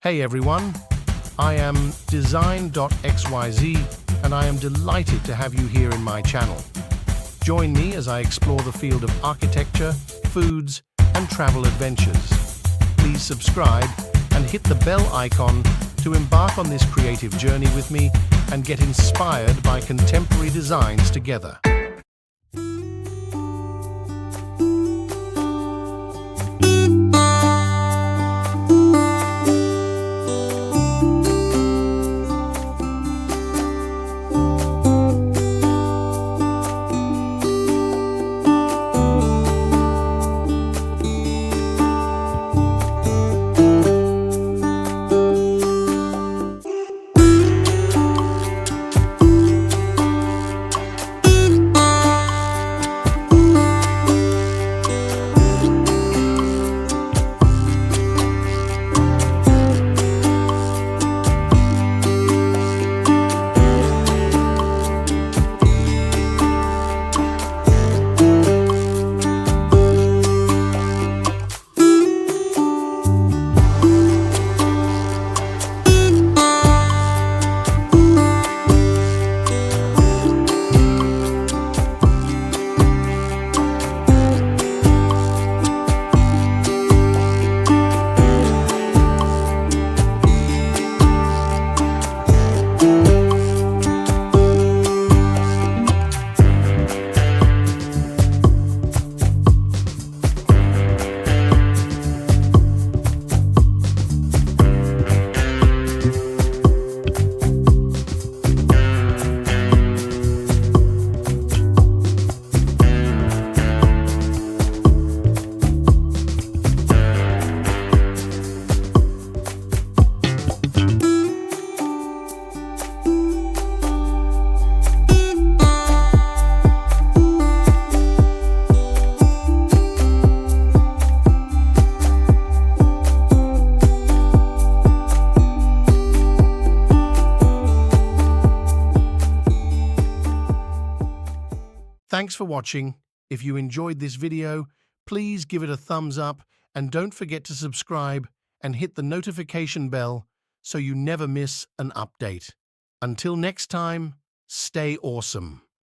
Hey everyone, I am DESIGN-XYZ and I am delighted to have you here in my channel. Join me as I explore the field of architecture, foods, and travel adventures. Please subscribe and hit the bell icon to embark on this creative journey with me and get inspired by contemporary designs together. Thanks for watching. If you enjoyed this video, please give it a thumbs up and don't forget to subscribe and hit the notification bell so you never miss an update. Until next time, stay awesome.